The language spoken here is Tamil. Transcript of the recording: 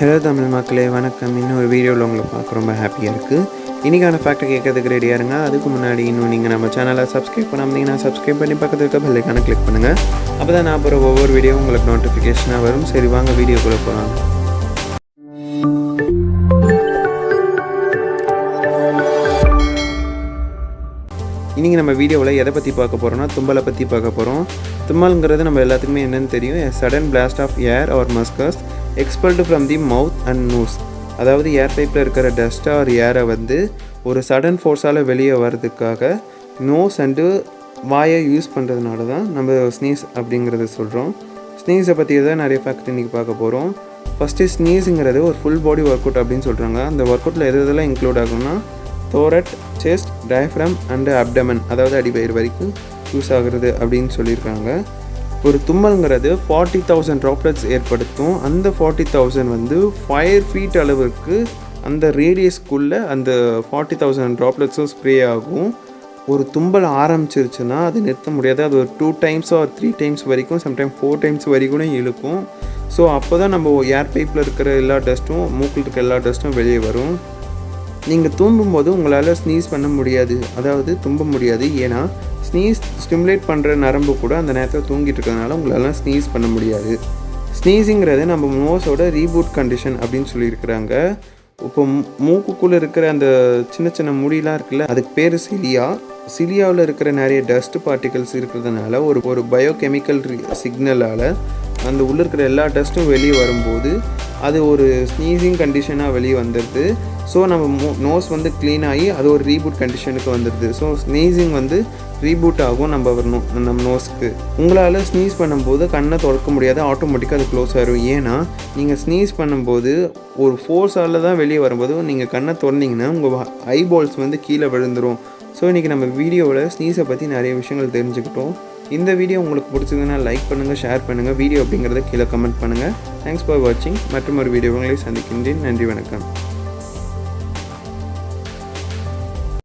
ஹலோ தமிழ் மக்களே வணக்கம். இன்னொரு வீடியோவில் உங்களை பார்க்க ரொம்ப ஹாப்பியாக இருக்குது. இன்றைக்கான ஃபேக்டை கேட்கறதுக்கு ரெடியாக இருங்க. அதுக்கு முன்னாடி இன்னும் நீங்கள் நம்ம சேனலை சப்ஸ்கிரைப் பண்ணாமீங்கன்னா சப்ஸ்கிரைப் பண்ணி பக்கத்தில் இருக்க பெல்லைக்கான கிளிக் பண்ணுங்கள். அப்போ தான் நான் போகிற ஒவ்வொரு வீடியோ உங்களுக்கு நோட்டிஃபிகேஷனாக வரும். சரி வாங்க வீடியோக்குள்ளே போகலாம். இன்றைக்கி நம்ம வீடியோவில் எதை பற்றி பார்க்க போகிறோம்னா தும்மலை பற்றி பார்க்க போகிறோம். தும்மல்ங்கிறது நம்ம எல்லாத்துக்குமே என்னென்னு தெரியும். Sudden blast of air or mucus expelled from the mouth and nose. அதாவது ஏர் பைப்பில் இருக்கிற டஸ்ட் ஆர் ஏரை வந்து ஒரு சடன் ஃபோர்ஸால் வெளியே வர்றதுக்காக நோஸ் அண்டு வாயை யூஸ் பண்ணுறதுனால தான் நம்ம ஸ்னீஸ் அப்படிங்கிறத சொல்கிறோம். ஸ்னீஸை பற்றி தான் நிறைய ஃபேக்ட் இன்றைக்கி பார்க்க போகிறோம். ஃபஸ்ட்டு ஸ்னீஸுங்கிறது ஒரு ஃபுல் பாடி ஒர்க் அவுட் அப்படின்னு சொல்கிறாங்க. அந்த ஒர்க் அவுட்டில் எதெல்லாம் இன்க்ளூட் ஆகும்னா Thorat, chest, diaphragm and abdomen, அதாவது அடிவயிறு வரைக்கும் யூஸ் ஆகுறது அப்படின்னு சொல்லியிருக்காங்க. ஒரு தும்மல்ங்கிறது 40,000 ட்ராப்லெட்ஸ் ஏற்படுத்தும். அந்த 40,000 வந்து 5 feet அளவுக்கு அந்த ரேடியஸ்க்குள்ளே அந்த 40,000 ட்ராப்லெட்ஸும் ஸ்ப்ரே ஆகும். ஒரு தும்பல் ஆரம்பிச்சிருச்சுன்னா அது நிறுத்த முடியாது. அது ஒரு 2 times or 3 times வரைக்கும், சம்டைம் 4 times வரைக்கும் இழுக்கும். ஸோ அப்போ தான் நம்ம ஏர் பைப்பில் இருக்கிற எல்லா டஸ்ட்டும், மூக்கில் இருக்கிற எல்லா டஸ்ட்டும் வெளியே வரும். நீங்கள் தும்பும்போது உங்களால் ஸ்னீஸ் பண்ண முடியாது, அதாவது தும்ப முடியாது. ஏன்னா ஸ்னீஸ் ஸ்டிமுலேட் பண்ணுற நரம்பு கூட அந்த நேரத்தில் தூங்கிட்டு இருக்கிறதுனால உங்களால் ஸ்னீஸ் பண்ண முடியாது. ஸ்னீஸிங்கிறது நம்ம நோஸோட ரீபூட் கண்டிஷன் அப்படின்னு சொல்லியிருக்கிறாங்க. இப்போ மூக்குக்குள்ளே இருக்கிற அந்த சின்ன சின்ன முடியெலாம் இருக்குல்ல, அதுக்கு பேர் சிலியா. சிலியாவில் இருக்கிற நிறைய டஸ்ட் பார்ட்டிகல்ஸ் இருக்கிறதுனால ஒரு பயோகெமிக்கல் சிக்னலால் அந்த உள்ளே இருக்கிற எல்லா டஸ்ட்டும் வெளியே வரும்போது அது ஒரு ஸ்னீசிங் கண்டிஷனாக வெளியே வந்துடுது. ஸோ நம்ம நோஸ் வந்து க்ளீன் ஆகி அது ஒரு ரீபூட் கண்டிஷனுக்கு வந்துடுது. ஸோ ஸ்னீசிங் வந்து ரீபூட் ஆகும் நம்ம நோஸ்க்கு. உங்களால் ஸ்னீஸ் பண்ணும்போது கண்ணை திறக்க முடியாது, ஆட்டோமேட்டிக்காக அது க்ளோஸ் ஆகிடும். ஏன்னா நீங்கள் ஸ்னீஸ் பண்ணும்போது ஒரு ஃபோர்ஸால் தான் வெளியே வரும்போது நீங்கள் கண்ணை திறந்தீங்கன்னா உங்கள் ஐபால்ஸ் வந்து கீழே விழுந்துடும். ஸோ இன்றைக்கி நம்ம வீடியோவில் ஸ்னீஸை பற்றி நிறைய விஷயங்கள் தெரிஞ்சுக்கிட்டோம். இந்த வீடியோ உங்களுக்கு பிடிச்சதுன்னா லைக் பண்ணுங்கள், ஷேர் பண்ணுங்கள். வீடியோ அப்படிங்கிறத கீழே கமெண்ட் பண்ணுங்கள். தேங்க்ஸ் ஃபார் வாட்சிங். மற்றும் ஒரு வீடியோ உங்களை சந்திக்கின்றேன். நன்றி, வணக்கம்.